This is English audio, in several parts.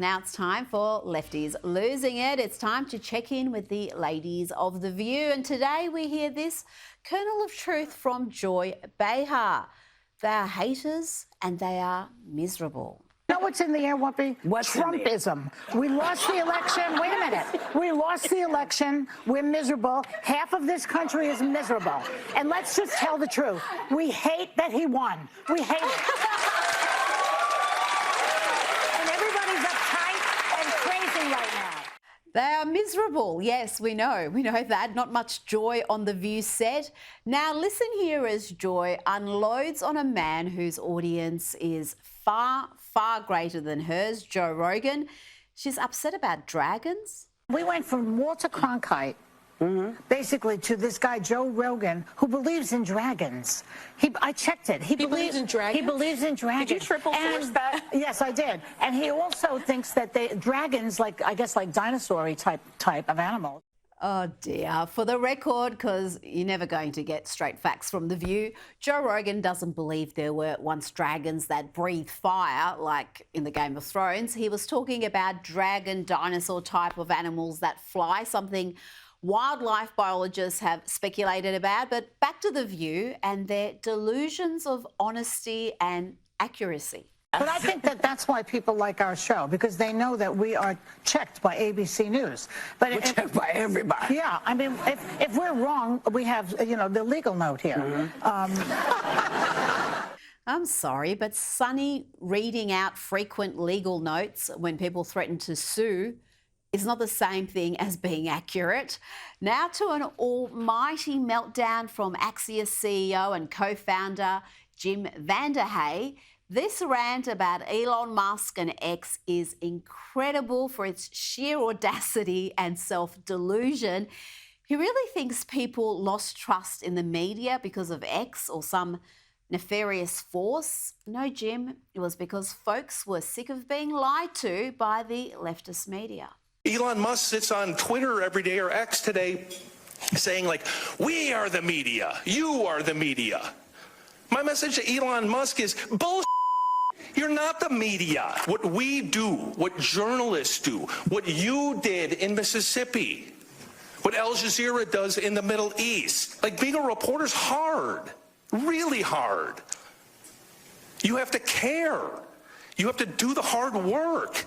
Now it's time for Lefties Losing It. It's time to check in with the ladies of The View. And today we hear this kernel of truth from Joy Behar. They are haters and they are miserable. You know what's in the air, Whoopi? What's Trumpism. We lost the election. Wait a minute. We lost the election. We're miserable. Half of this country is miserable. And let's just tell the truth. We hate that he won. We hate it. And everybody's uptight and crazy right now. They are miserable. Yes, we know. We know that. Not much joy on The View set. Now listen here as Joy unloads on a man whose audience is far, far greater than hers, Joe Rogan. She's upset about dragons. We went from Walter Cronkite, basically, to this guy, Joe Rogan, who believes in dragons. I checked it. He believes in dragons? He believes in dragons. Did you triple source that? Yes, I did. And he also thinks that dragons, I guess, like dinosaur-y type of animals. Oh dear. For the record, because you're never going to get straight facts from The View, Joe Rogan doesn't believe there were once dragons that breathe fire, like in the Game of Thrones. He was talking about dragon, dinosaur type of animals that fly, something wildlife biologists have speculated about. But back to The View and their delusions of honesty and accuracy. But I think that's why people like our show, because they know that we are checked by ABC News. But We're checked by everybody. Yeah, I mean, if we're wrong, we have, the legal note here. I'm sorry, but Sonny reading out frequent legal notes when people threaten to sue is not the same thing as being accurate. Now to an almighty meltdown from Axios CEO and co-founder Jim Vanderhey. This rant about Elon Musk and X is incredible for its sheer audacity and self-delusion. He really thinks people lost trust in the media because of X or some nefarious force. No, Jim, it was because folks were sick of being lied to by the leftist media. Elon Musk sits on Twitter every day, or X today, saying we are the media, you are the media. My message to Elon Musk is bullshit. You're not the media. What we do, what journalists do, what you did in Mississippi, what Al Jazeera does in the Middle East. Being a reporter's hard, really hard. You have to care. You have to do the hard work.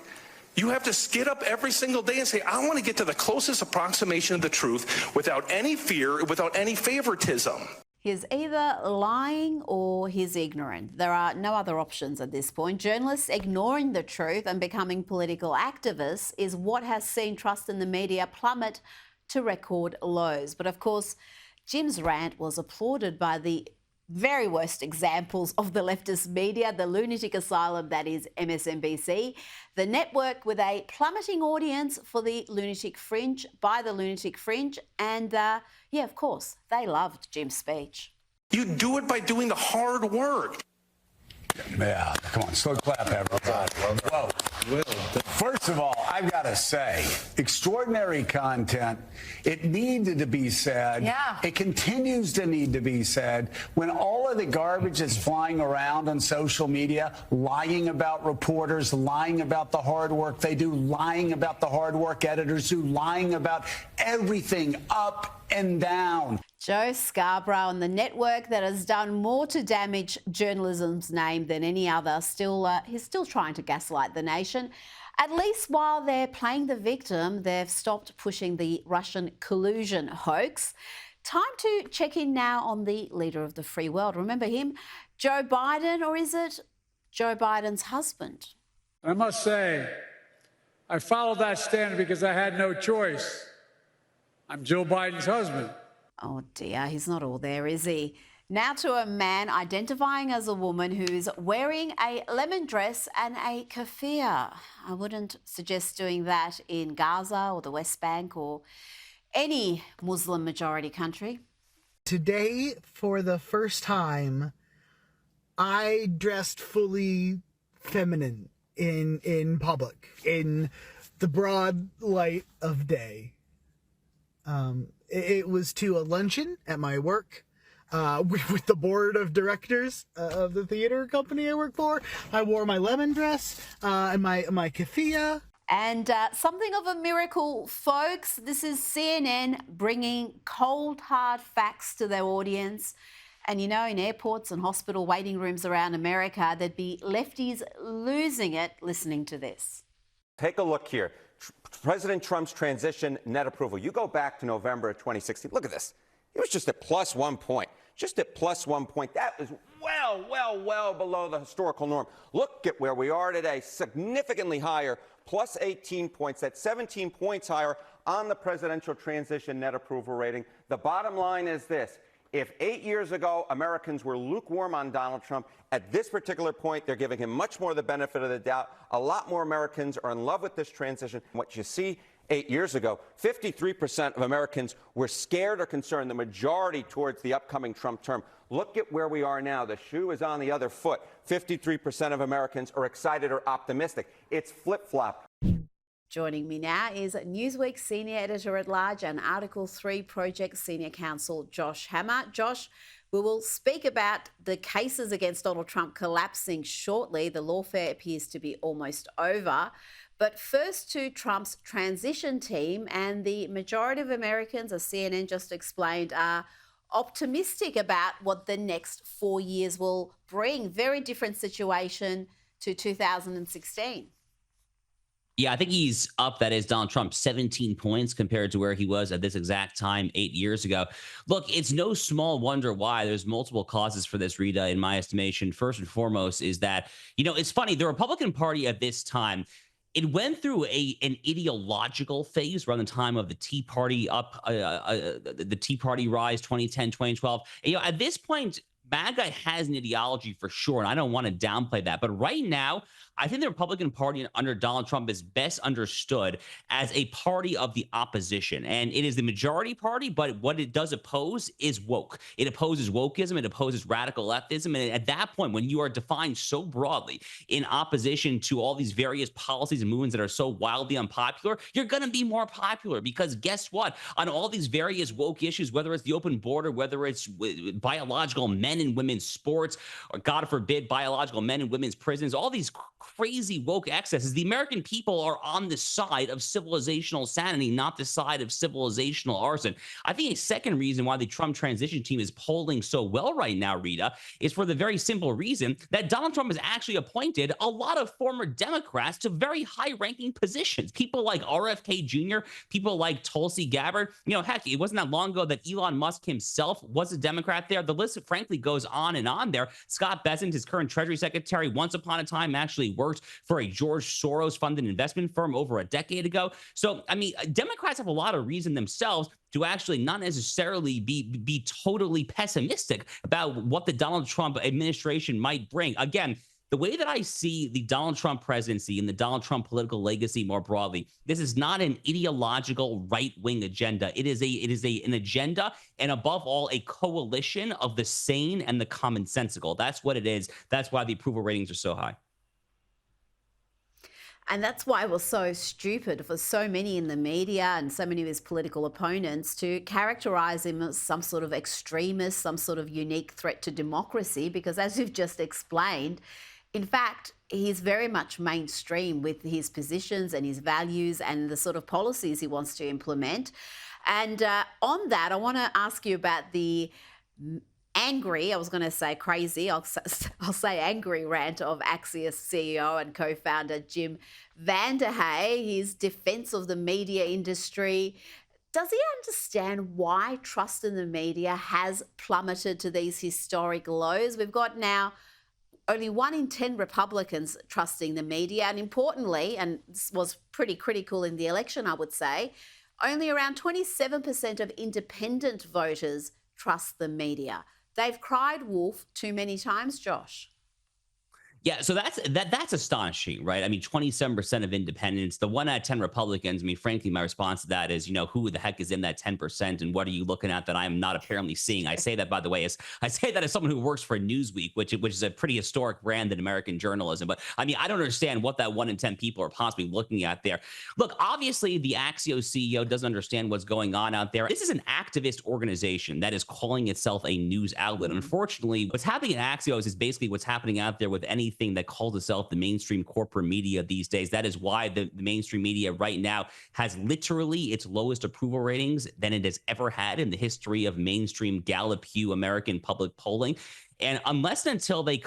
You have to get up every single day and say, I want to get to the closest approximation of the truth without any fear, without any favoritism. He's either lying or he's ignorant. There are no other options at this point. Journalists ignoring the truth and becoming political activists is what has seen trust in the media plummet to record lows. But of course, Jim's rant was applauded by the very worst examples of the leftist media, the lunatic asylum that is MSNBC, the network with a plummeting audience for the lunatic fringe, by the lunatic fringe, and yeah, of course, they loved Jim's speech. You do it by doing the hard work. Yeah, come on, slow clap, everybody. Whoa. First of all, I've got to say, extraordinary content. It needed to be said. Yeah. It continues to need to be said. When all of the garbage is flying around on social media, lying about reporters, lying about the hard work they do, lying about the hard work editors do, lying about everything up and down. Joe Scarborough and the network that has done more to damage journalism's name than any other, he's still trying to gaslight the nation. At least while they're playing the victim, they've stopped pushing the Russian collusion hoax. Time to check in now on the leader of the free world. Remember him? Joe Biden, or is it Joe Biden's husband? I must say, I followed that standard because I had no choice. I'm Joe Biden's husband. Oh dear, he's not all there, is he? Now to a man identifying as a woman who's wearing a lemon dress and a keffiyeh. I wouldn't suggest doing that in Gaza or the West Bank or any Muslim majority country. Today, for the first time, I dressed fully feminine in public, in the broad light of day. It was to a luncheon at my work. with the board of directors of the theater company I work for. I wore my lemon dress and my keffiyeh. And something of a miracle, folks. This is CNN bringing cold, hard facts to their audience. And you know, in airports and hospital waiting rooms around America, there'd be lefties losing it listening to this. Take a look here. President Trump's transition net approval. You go back to November of 2016. Look at this. It was just at plus 1 point. Just at plus 1 point. That is well below the historical norm. Look at where we are today. Significantly higher. Plus 18 points. That's 17 points higher on the presidential transition net approval rating. The bottom line is this. If 8 years ago Americans were lukewarm on Donald Trump, at this particular point, they're giving him much more the benefit of the doubt. A lot more Americans are in love with this transition. What you see 8 years ago, 53% of Americans were scared or concerned, the majority towards the upcoming Trump term. Look at where we are now. The shoe is on the other foot. 53% of Americans are excited or optimistic. It's flip-flop. Joining me now is Newsweek Senior Editor-at-Large and Article 3 Project Senior Counsel Josh Hammer. Josh, we will speak about the cases against Donald Trump collapsing shortly. The lawfare appears to be almost over. But first to Trump's transition team, and the majority of Americans, as CNN just explained, are optimistic about what the next 4 years will bring. Very different situation to 2016. Yeah, I think he's up, that is, Donald Trump, 17 points compared to where he was at this exact time 8 years ago. Look, it's no small wonder why. There's multiple causes for this, Rita, in my estimation. First and foremost is that, you know, it's funny, the Republican Party at this time, it went through an ideological phase around the time of the Tea Party the Tea Party rise, 2010, 2012. And, you know, at this point, MAGA has an ideology for sure, and I don't want to downplay that. But right now, I think the Republican Party under Donald Trump is best understood as a party of the opposition. And it is the majority party, but what it does oppose is woke. It opposes wokeism. It opposes radical leftism. And at that point, when you are defined so broadly in opposition to all these various policies and movements that are so wildly unpopular, you're going to be more popular, because guess what? On all these various woke issues, whether it's the open border, whether it's biological men and women's sports, or God forbid, biological men and women's prisons, all these crazy woke excesses, the American people are on the side of civilizational sanity, not the side of civilizational arson. I think a second reason why the Trump transition team is polling so well right now, Rita, is for the very simple reason that Donald Trump has actually appointed a lot of former Democrats to very high-ranking positions. People like RFK Jr., people like Tulsi Gabbard. You know, heck, it wasn't that long ago that Elon Musk himself was a Democrat there. The list, frankly, goes on and on there. Scott Bessent, his current Treasury Secretary, once upon a time actually worked for a George Soros-funded investment firm over a decade ago. So, I mean, Democrats have a lot of reason themselves to actually not necessarily be totally pessimistic about what the Donald Trump administration might bring. Again, the way that I see the Donald Trump presidency and the Donald Trump political legacy more broadly, this is not an ideological right-wing agenda. It is an agenda, and above all, a coalition of the sane and the commonsensical. That's what it is. That's why the approval ratings are so high. And that's why it was so stupid for so many in the media and so many of his political opponents to characterize him as some sort of extremist, some sort of unique threat to democracy, because as you've just explained, in fact, he's very much mainstream with his positions and his values and the sort of policies he wants to implement. And on that, I want to ask you about the angry, I was going to say crazy, I'll say angry rant of Axios CEO and co-founder Jim Vanderhay, his defense of the media industry. Does he understand why trust in the media has plummeted to these historic lows? We've got now only 1 in 10 Republicans trusting the media, and importantly, and this was pretty critical in the election, I would say, only around 27% of independent voters trust the media. They've cried wolf too many times, Josh. Yeah, so that's astonishing, right? I mean, 27% of independents, the 1 out of 10 Republicans. I mean, frankly, my response to that is, who the heck is in that 10%, and what are you looking at that I am not apparently seeing? I say that, by the way, as someone who works for Newsweek, which is a pretty historic brand in American journalism. But I mean, I don't understand what that 1 in 10 people are possibly looking at there. Look, obviously, the Axios CEO doesn't understand what's going on out there. This is an activist organization that is calling itself a news outlet. Unfortunately, what's happening at Axios is basically what's happening out there with anything that calls itself the mainstream corporate media these days. That is why the mainstream media right now has literally its lowest approval ratings than it has ever had in the history of mainstream Gallup Pew American public polling. And unless and until they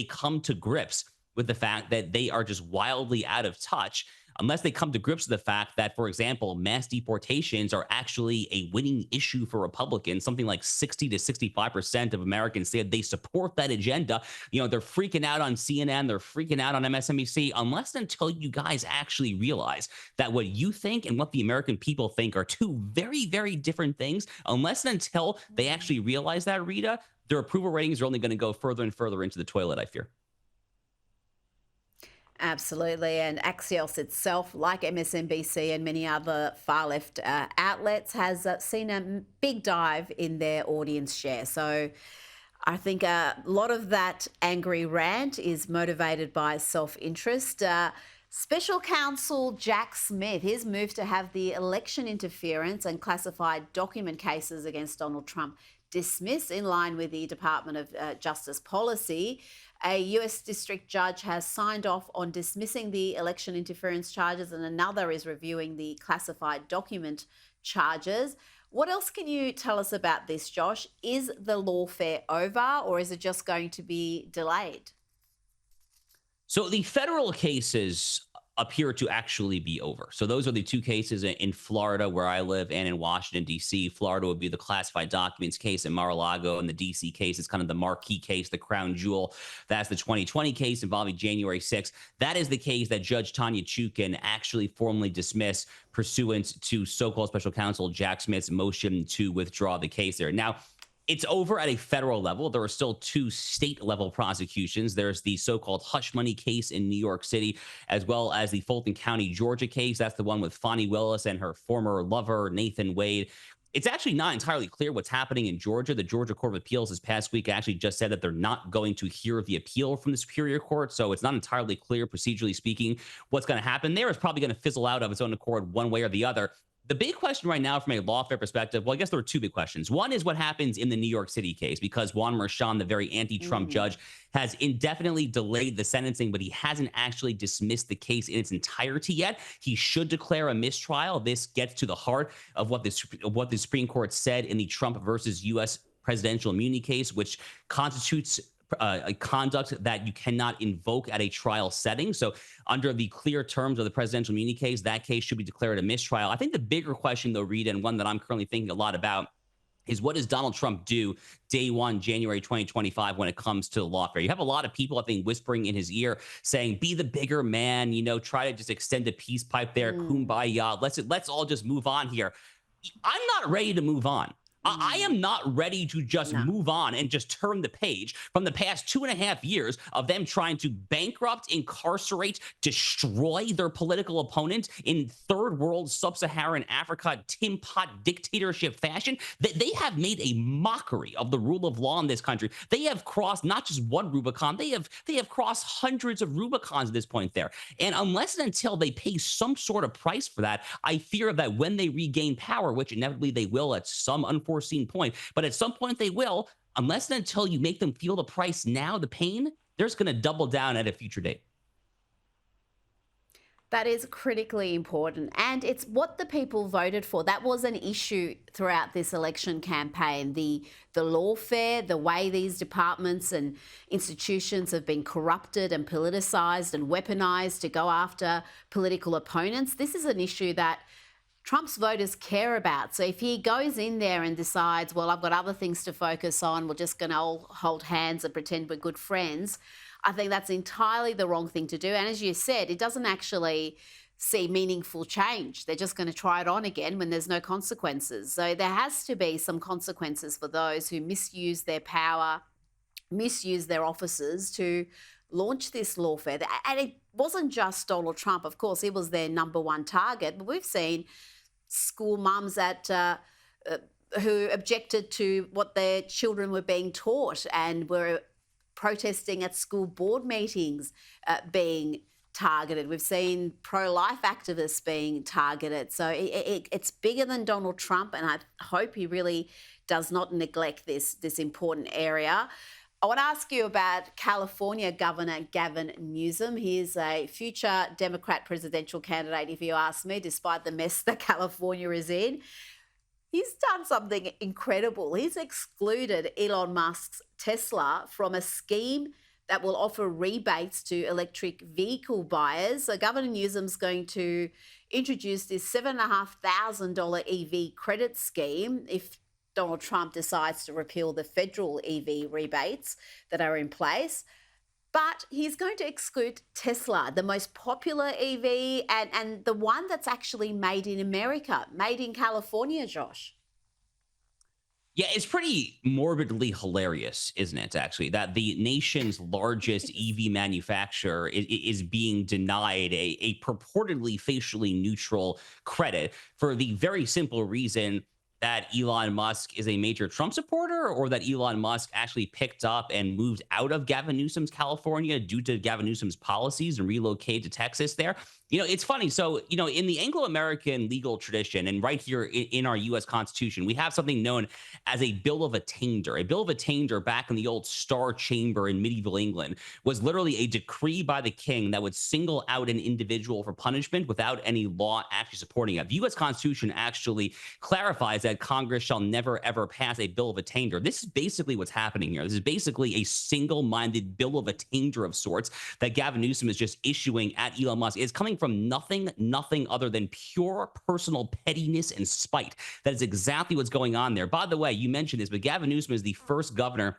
come to grips with the fact that they are just wildly out of touch, unless they come to grips with the fact that, for example, mass deportations are actually a winning issue for Republicans. Something like 60 to 65% of Americans say they support that agenda. They're freaking out on CNN. They're freaking out on MSNBC. Unless and until you guys actually realize that what you think and what the American people think are two very, very different things, unless and until they actually realize that, Rita, their approval ratings are only going to go further and further into the toilet, I fear. Absolutely. And Axios itself, like MSNBC and many other far left outlets, has seen a big dive in their audience share. So I think a lot of that angry rant is motivated by self-interest. Special Counsel Jack Smith, his move to have the election interference and classified document cases against Donald Trump dismissed in line with the Department of Justice policy. A US district judge has signed off on dismissing the election interference charges, and another is reviewing the classified document charges. What else can you tell us about this, Josh? Is the lawfare over, or is it just going to be delayed? So the federal cases appear to actually be over. So those are the two cases in Florida, where I live, and in Washington, D.C. Florida would be the classified documents case in Mar-a-Lago, and the D.C. case is kind of the marquee case, the crown jewel. That's the 2020 case involving January 6th. That is the case that Judge Tanya Chutkan actually formally dismissed pursuant to so-called special counsel Jack Smith's motion to withdraw the case there. Now, it's over at a federal level. There are still two state-level prosecutions. There's the so-called hush money case in New York City, as well as the Fulton County, Georgia case. That's the one with Fani Willis and her former lover, Nathan Wade. It's actually not entirely clear what's happening in Georgia. The Georgia Court of Appeals this past week actually just said that they're not going to hear the appeal from the Superior Court. So it's not entirely clear, procedurally speaking, what's going to happen there. Is probably going to fizzle out of its own accord one way or the other. The big question right now from a lawfare perspective, well, I guess there are two big questions. One is what happens in the New York City case, because Juan Merchan, the very anti-Trump judge, has indefinitely delayed the sentencing, but he hasn't actually dismissed the case in its entirety yet. He should declare a mistrial. This gets to the heart of what the Supreme Court said in the Trump versus U.S. presidential immunity case, which constitutes a conduct that you cannot invoke at a trial setting. So under the clear terms of the presidential immunity case, that case should be declared a mistrial. I think the bigger question, though, Rita, and one that I'm currently thinking a lot about, is what does Donald Trump do day one, January 2025, when it comes to lawfare? You have a lot of people, I think, whispering in his ear saying, be the bigger man, try to just extend a peace pipe there, kumbaya, let's all just move on here. I'm not ready to move on. I am not ready to just move on and just turn the page from the past 2.5 years of them trying to bankrupt, incarcerate, destroy their political opponent in third world sub-Saharan Africa tin pot dictatorship fashion. They have made a mockery of the rule of law in this country. They have crossed not just one Rubicon, they have crossed hundreds of Rubicons at this point there. And unless and until they pay some sort of price for that, I fear that when they regain power, which inevitably they will at some unforeseen point, but at some point they will, unless and until you make them feel the price now, the pain, they're just going to double down at a future date. That is critically important. And it's what the people voted for. That was an issue throughout this election campaign. The lawfare, the way these departments and institutions have been corrupted and politicized and weaponized to go after political opponents. This is an issue that Trump's voters care about. So if he goes in there and decides, well, I've got other things to focus on, we're just going to all hold hands and pretend we're good friends, I think that's entirely the wrong thing to do. And as you said, it doesn't actually see meaningful change. They're just going to try it on again when there's no consequences. So there has to be some consequences for those who misuse their power, misuse their offices to launch this lawfare. And it wasn't just Donald Trump. Of course, he was their number one target. But we've seen school mums who objected to what their children were being taught and were protesting at school board meetings being targeted. We've seen pro-life activists being targeted. So it's bigger than Donald Trump, and I hope he really does not neglect this important area. I want to ask you about California Governor Gavin Newsom. He is a future Democrat presidential candidate, if you ask me, despite the mess that California is in. He's done something incredible. He's excluded Elon Musk's Tesla from a scheme that will offer rebates to electric vehicle buyers. So Governor Newsom's going to introduce this $7,500 EV credit scheme if Donald Trump decides to repeal the federal EV rebates that are in place. But he's going to exclude Tesla, the most popular EV and the one that's actually made in America, made in California, Josh. Yeah, it's pretty morbidly hilarious, isn't it, actually, that the nation's largest EV manufacturer is being denied a purportedly facially neutral credit for the very simple reason that Elon Musk is a major Trump supporter, or that Elon Musk actually picked up and moved out of Gavin Newsom's California due to Gavin Newsom's policies and relocated to Texas there. You know, it's funny. So, you know, in the Anglo-American legal tradition and right here in our U.S. Constitution, we have something known as a bill of attainder. A bill of attainder back in the old Star Chamber in medieval England was literally a decree by the king that would single out an individual for punishment without any law actually supporting it. The U.S. Constitution actually clarifies that Congress shall never, ever pass a bill of attainder. This is basically what's happening here. This is basically a single-minded bill of attainder of sorts that Gavin Newsom is just issuing at Elon Musk. It's coming from nothing other than pure personal pettiness and spite. That is exactly what's going on there. By the way, you mentioned this, but Gavin Newsom is the first governor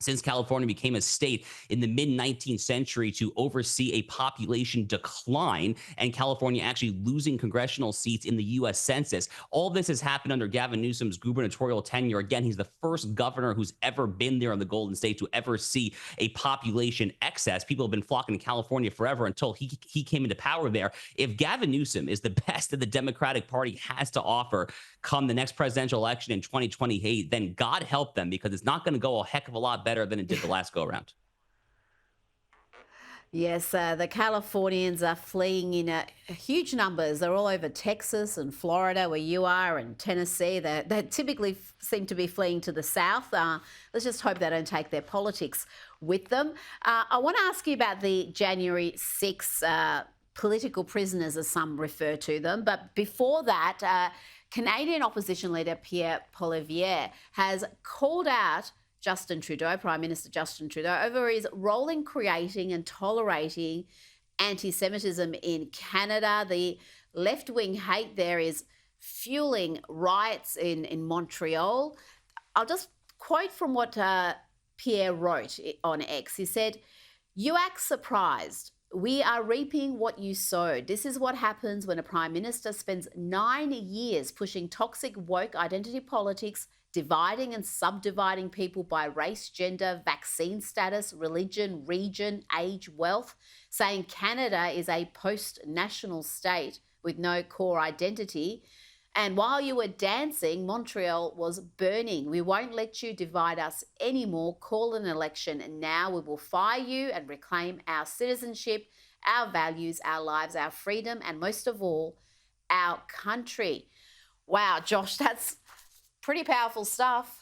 since California became a state in the mid-19th century to oversee a population decline and California actually losing congressional seats in the U.S. Census. All this has happened under Gavin Newsom's gubernatorial tenure. Again, he's the first governor who's ever been there in the Golden State to ever see a population excess. People have been flocking to California forever until he came into power there. If Gavin Newsom is the best that the Democratic Party has to offer come the next presidential election in 2028, then God help them, because it's not going to go a heck of a lot better than it did the last go around. Yes, the Californians are fleeing in huge numbers. They're all over Texas and Florida, where you are, and Tennessee. They typically seem to be fleeing to the south. Let's just hope they don't take their politics with them. I want to ask you about the January 6th political prisoners, as some refer to them. But before that, Canadian opposition leader Pierre Poilievre has called out Justin Trudeau, Prime Minister Justin Trudeau, over his role in creating and tolerating anti-Semitism in Canada. The left-wing hate there is fueling riots in Montreal. I'll just quote from what Pierre wrote on X. He said, "You act surprised. We are reaping what you sowed. This is what happens when a Prime Minister spends 9 years pushing toxic woke identity politics, dividing and subdividing people by race, gender, vaccine status, religion, region, age, wealth, saying Canada is a post-national state with no core identity. And while you were dancing, Montreal was burning. We won't let you divide us anymore. Call an election and now. We will fire you and reclaim our citizenship, our values, our lives, our freedom, and most of all, our country." Wow, Josh, that's pretty powerful stuff.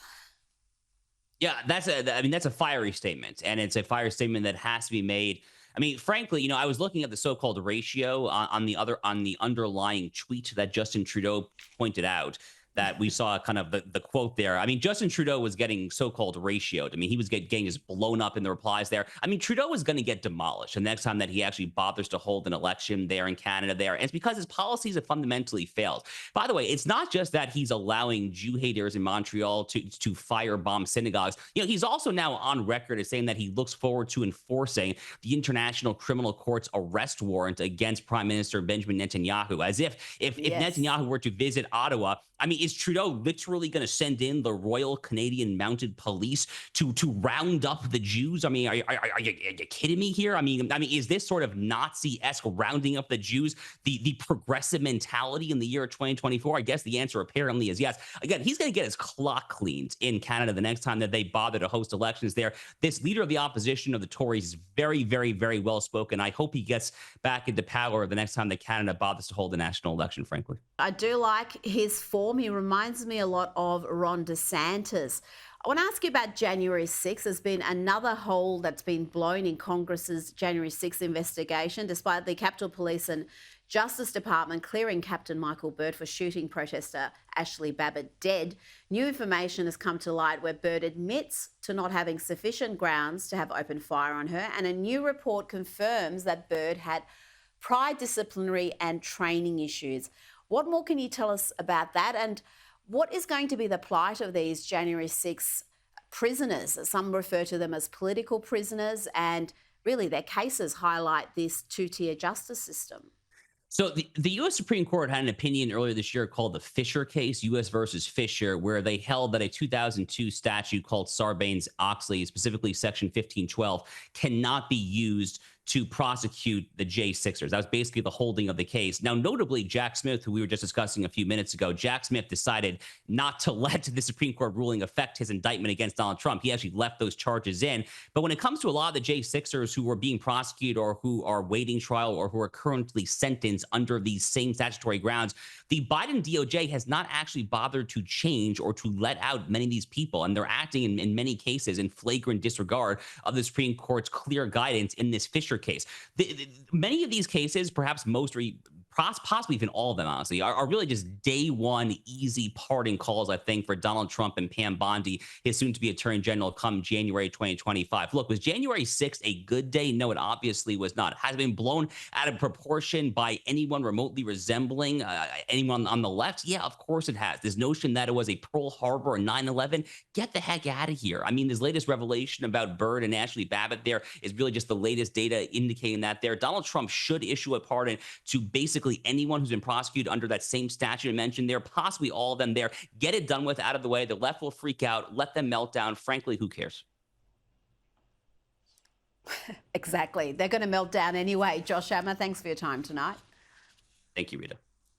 Yeah, that's a fiery statement, and it's a fiery statement that has to be made. I mean, frankly, I was looking at the so-called ratio on the underlying tweet that Justin Trudeau pointed out, that we saw kind of the quote there. I mean, Justin Trudeau was getting so-called ratioed. I mean, he was getting just blown up in the replies there. I mean, Trudeau was going to get demolished the next time that he actually bothers to hold an election there in Canada there. And it's because his policies have fundamentally failed. By the way, it's not just that he's allowing Jew haters in Montreal to firebomb synagogues. He's also now on record as saying that he looks forward to enforcing the International Criminal Court's arrest warrant against Prime Minister Benjamin Netanyahu, as if Yes. Netanyahu were to visit Ottawa. I mean, is Trudeau literally going to send in the Royal Canadian Mounted Police to round up the Jews? I mean, are you kidding me here? I mean, is this sort of Nazi-esque rounding up the Jews the progressive mentality in the year 2024? I guess the answer apparently is yes. Again, he's going to get his clock cleaned in Canada the next time that they bother to host elections there. This leader of the opposition of the Tories is very, very, very well spoken. I hope he gets back into power the next time that Canada bothers to hold a national election, frankly. I do like his form. He reminds me a lot of Ron DeSantis. I want to ask you about January 6th. There's been another hole that's been blown in Congress's January 6th investigation, despite the Capitol Police and Justice Department clearing Captain Michael Byrd for shooting protester Ashley Babbitt dead. New information has come to light where Byrd admits to not having sufficient grounds to have opened fire on her, and a new report confirms that Byrd had prior disciplinary and training issues. What more can you tell us about that? And what is going to be the plight of these January 6 prisoners? Some refer to them as political prisoners, and really their cases highlight this two-tier justice system. So the U.S. Supreme Court had an opinion earlier this year called the Fisher case, U.S. versus Fisher, where they held that a 2002 statute called Sarbanes-Oxley, specifically Section 1512, cannot be used to prosecute the J6ers. That was basically the holding of the case. Now, notably, Jack Smith, who we were just discussing a few minutes ago, Jack Smith decided not to let the Supreme Court ruling affect his indictment against Donald Trump. He actually left those charges in. But when it comes to a lot of the J6ers who are being prosecuted or who are waiting trial or who are currently sentenced under these same statutory grounds, the Biden DOJ has not actually bothered to change or to let out many of these people. And they're acting in many cases in flagrant disregard of the Supreme Court's clear guidance in this Fisher case. Many of these cases, perhaps most, or possibly even all of them, honestly, are really just day one easy pardon calls, I think, for Donald Trump and Pam Bondi, his soon-to-be Attorney General, come January 2025. Look, was January 6th a good day? No, it obviously was not. Has it been blown out of proportion by anyone remotely resembling anyone on the left? Yeah, of course it has. This notion that it was a Pearl Harbor or 9/11, get the heck out of here. I mean, this latest revelation about Byrd and Ashley Babbitt there is really just the latest data indicating that there. Donald Trump should issue a pardon to basically anyone who's been prosecuted under that same statute I mentioned there, possibly all of them there. Get it done with, out of the way. The left will freak out. Let them melt down. Frankly, who cares? Exactly. They're going to melt down anyway. Josh Hammer, thanks for your time tonight. Thank you, Rita.